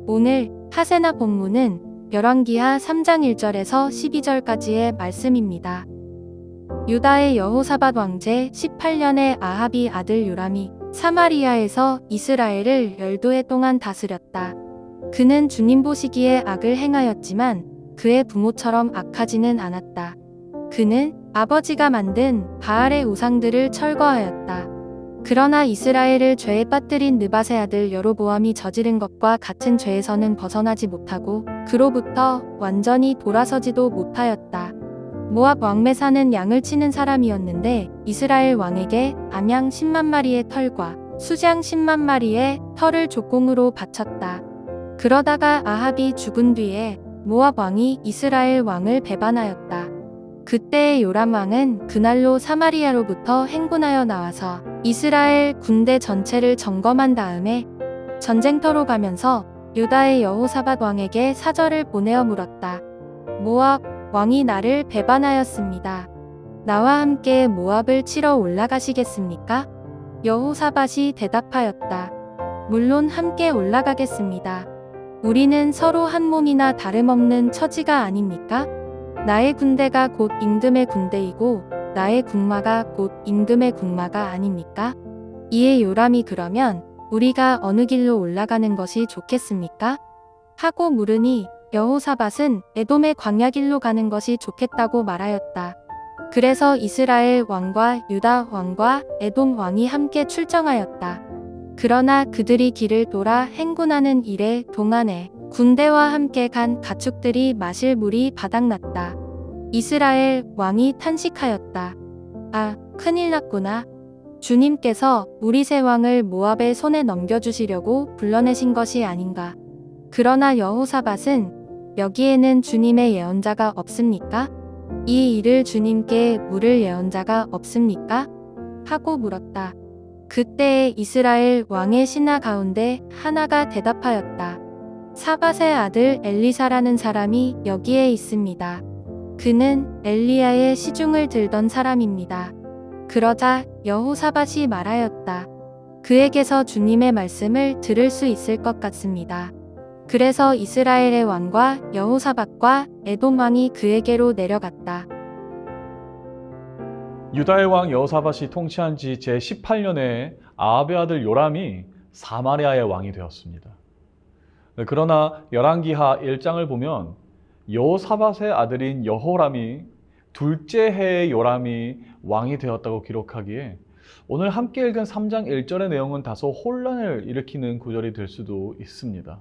오늘 하세나 본문은 열왕기하 3장 1절에서 12절까지의 말씀입니다. 유다의 여호사밧 왕제 18년에 아합이 아들 요람이 사마리아에서 이스라엘을 12해 동안 다스렸다. 그는 주님 보시기에 악을 행하였지만 그의 부모처럼 악하지는 않았다. 그는 아버지가 만든 바알의 우상들을 철거하였다. 그러나 이스라엘을 죄에 빠뜨린 느밧의 아들 여로보암이 저지른 것과 같은 죄에서는 벗어나지 못하고 그로부터 완전히 돌아서지도 못하였다. 모압 왕메사는 양을 치는 사람이었는데 이스라엘 왕에게 암양 10만 마리의 털과 수장 10만 마리의 털을 족공으로 바쳤다. 그러다가 아합이 죽은 뒤에 모압 왕이 이스라엘 왕을 배반하였다. 그때의 요람 왕은 그날로 사마리아로부터 행군하여 나와서 이스라엘 군대 전체를 점검한 다음에 전쟁터로 가면서 유다의 여호사밧 왕에게 사절을 보내어 물었다. 모압 왕이 나를 배반하였습니다. 나와 함께 모압을 치러 올라가시겠습니까? 여호사밧이 대답하였다. 물론 함께 올라가겠습니다. 우리는 서로 한 몸이나 다름없는 처지가 아닙니까? 나의 군대가 곧 임금의 군대이고 나의 군마가 곧 임금의 군마가 아닙니까? 이에 요람이 그러면 우리가 어느 길로 올라가는 것이 좋겠습니까? 하고 물으니 여호사밧은 에돔의 광야길로 가는 것이 좋겠다고 말하였다. 그래서 이스라엘 왕과 유다 왕과 에돔 왕이 함께 출정하였다. 그러나 그들이 길을 돌아 행군하는 일에 동안에 군대와 함께 간 가축들이 마실 물이 바닥났다. 이스라엘 왕이 탄식하였다. 아, 큰일 났구나. 주님께서 우리 세 왕을 모압의 손에 넘겨주시려고 불러내신 것이 아닌가. 그러나 여호사밧은 여기에는 주님의 예언자가 없습니까? 이 일을 주님께 물을 예언자가 없습니까? 하고 물었다. 그때에 이스라엘 왕의 신하 가운데 하나가 대답하였다. 사밧의 아들 엘리사라는 사람이 여기에 있습니다. 그는 엘리야의 시중을 들던 사람입니다. 그러자 여호사밧이 말하였다. 그에게서 주님의 말씀을 들을 수 있을 것 같습니다. 그래서 이스라엘의 왕과 여호사밧과 에돔 왕이 그에게로 내려갔다. 유다의 왕 여호사밧이 통치한 지 제18년에 아합의 아들 요람이 사마리아의 왕이 되었습니다. 그러나 열왕기하 1장을 보면 여호사밧의 아들인 여호람이 둘째 해에 요람이 왕이 되었다고 기록하기에 오늘 함께 읽은 3장 1절의 내용은 다소 혼란을 일으키는 구절이 될 수도 있습니다.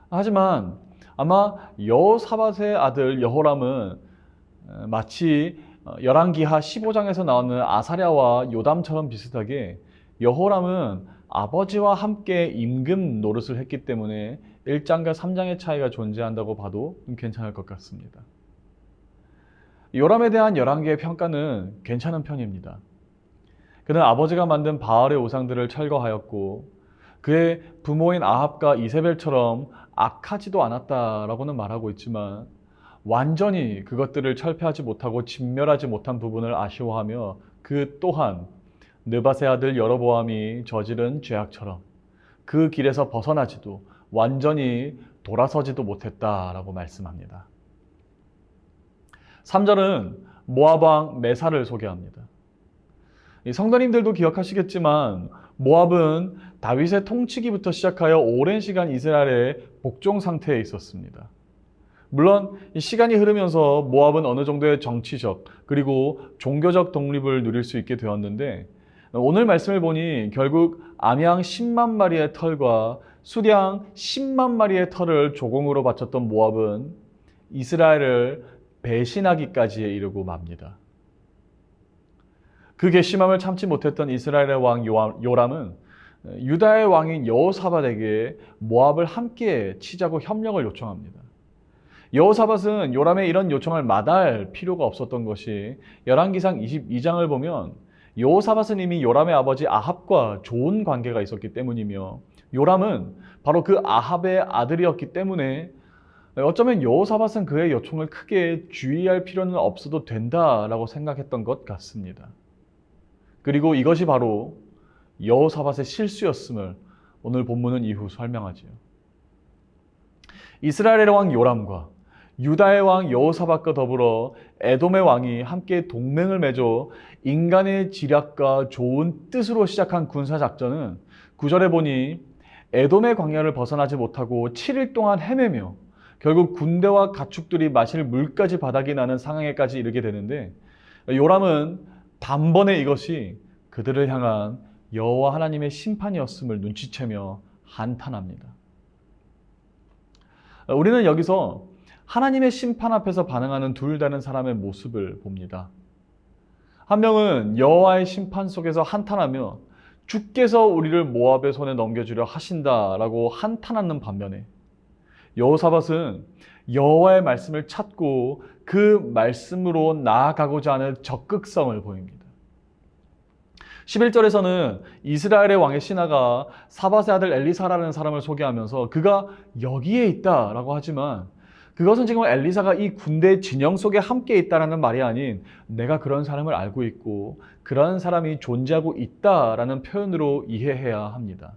하지만 아마 여호사밧의 아들 여호람은 마치 열왕기하 15장에서 나오는 아사랴와 요담처럼 비슷하게 여호람은 아버지와 함께 임금 노릇을 했기 때문에 1장과 3장의 차이가 존재한다고 봐도 괜찮을 것 같습니다. 요람에 대한 열왕기의 평가는 괜찮은 편입니다. 그는 아버지가 만든 바알의 우상들을 철거하였고 그의 부모인 아합과 이세벨처럼 악하지도 않았다라고는 말하고 있지만 완전히 그것들을 철폐하지 못하고 진멸하지 못한 부분을 아쉬워하며 그 또한 느밧의 아들 여로보암이 저지른 죄악처럼 그 길에서 벗어나지도 완전히 돌아서지도 못했다라고 말씀합니다. 3절은 모압 왕 메사를 소개합니다. 성도님들도 기억하시겠지만 모압은 다윗의 통치기부터 시작하여 오랜 시간 이스라엘의 복종 상태에 있었습니다. 물론 이 시간이 흐르면서 모압은 어느 정도의 정치적 그리고 종교적 독립을 누릴 수 있게 되었는데 오늘 말씀을 보니 결국 암양 10만 마리의 털과 수량 10만 마리의 털을 조공으로 바쳤던 모압은 이스라엘을 배신하기까지 이르고 맙니다. 그 괘씸함을 참지 못했던 이스라엘의 왕 요람은 유다의 왕인 여호사밧에게 모압을 함께 치자고 협력을 요청합니다. 여호사밧은 요람의 이런 요청을 마다할 필요가 없었던 것이 열왕기상 22장을 보면 여호사밧은 이미 요람의 아버지 아합과 좋은 관계가 있었기 때문이며 요람은 바로 그 아합의 아들이었기 때문에 어쩌면 여호사밧은 그의 요청을 크게 주의할 필요는 없어도 된다라고 생각했던 것 같습니다. 그리고 이것이 바로 여호사밧의 실수였음을 오늘 본문은 이후 설명하지요. 이스라엘의 왕 요람과 유다의 왕 여호사밧과 더불어 에돔의 왕이 함께 동맹을 맺어 인간의 지략과 좋은 뜻으로 시작한 군사작전은 9절에 보니 에돔의 광야를 벗어나지 못하고 7일 동안 헤매며 결국 군대와 가축들이 마실 물까지 바닥이 나는 상황에까지 이르게 되는데, 요람은 단번에 이것이 그들을 향한 여호와 하나님의 심판이었음을 눈치채며 한탄합니다. 우리는 여기서 하나님의 심판 앞에서 반응하는 둘 다른 사람의 모습을 봅니다. 한 명은 여호와의 심판 속에서 한탄하며 주께서 우리를 모압의 손에 넘겨주려 하신다라고 한탄하는 반면에, 여호사밧은 여호와의 말씀을 찾고 그 말씀으로 나아가고자 하는 적극성을 보입니다. 11절에서는 이스라엘의 왕의 신하가 사밧의 아들 엘리사라는 사람을 소개하면서 그가 여기에 있다라고 하지만, 그것은 지금 엘리사가 이 군대 진영 속에 함께 있다라는 말이 아닌 내가 그런 사람을 알고 있고 그런 사람이 존재하고 있다라는 표현으로 이해해야 합니다.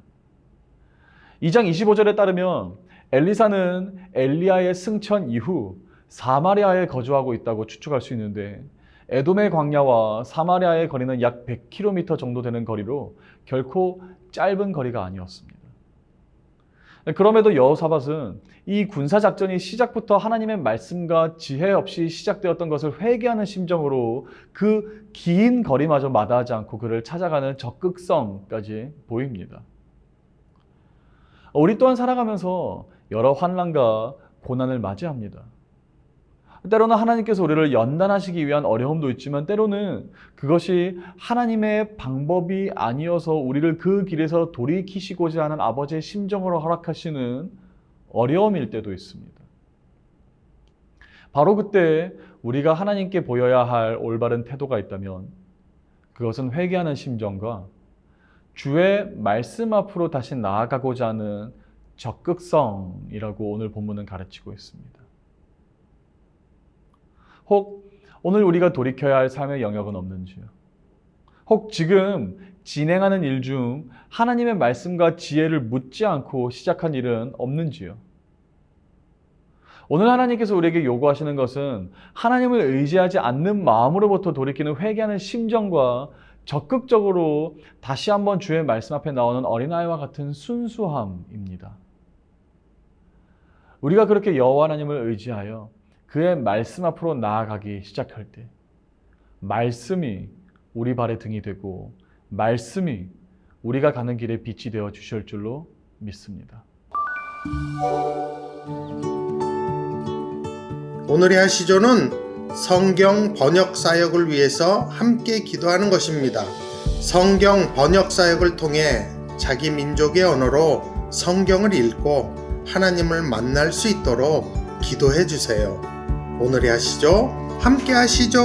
2장 25절에 따르면 엘리사는 엘리야의 승천 이후 사마리아에 거주하고 있다고 추측할 수 있는데, 에돔의 광야와 사마리아의 거리는 약 100km 정도 되는 거리로 결코 짧은 거리가 아니었습니다. 그럼에도 여호사밧은 이 군사작전이 시작부터 하나님의 말씀과 지혜 없이 시작되었던 것을 회개하는 심정으로 그 긴 거리마저 마다하지 않고 그를 찾아가는 적극성까지 보입니다. 우리 또한 살아가면서 여러 환난과 고난을 맞이합니다. 때로는 하나님께서 우리를 연단하시기 위한 어려움도 있지만, 때로는 그것이 하나님의 방법이 아니어서 우리를 그 길에서 돌이키시고자 하는 아버지의 심정으로 허락하시는 어려움일 때도 있습니다. 바로 그때 우리가 하나님께 보여야 할 올바른 태도가 있다면 그것은 회개하는 심정과 주의 말씀 앞으로 다시 나아가고자 하는 적극성이라고 오늘 본문은 가르치고 있습니다. 혹 오늘 우리가 돌이켜야 할 삶의 영역은 없는지요? 혹 지금 진행하는 일 중 하나님의 말씀과 지혜를 묻지 않고 시작한 일은 없는지요? 오늘 하나님께서 우리에게 요구하시는 것은 하나님을 의지하지 않는 마음으로부터 돌이키는 회개하는 심정과 적극적으로 다시 한번 주의 말씀 앞에 나오는 어린아이와 같은 순수함입니다. 우리가 그렇게 여호와 하나님을 의지하여 그의 말씀 앞으로 나아가기 시작할 때 말씀이 우리 발의 등이 되고 말씀이 우리가 가는 길에 빛이 되어 주실 줄로 믿습니다. 오늘의 하시조는 성경 번역 사역을 위해서 함께 기도하는 것입니다. 성경 번역 사역을 통해 자기 민족의 언어로 성경을 읽고 하나님을 만날 수 있도록 기도해 주세요. 오늘의 하시조 함께 하시죠.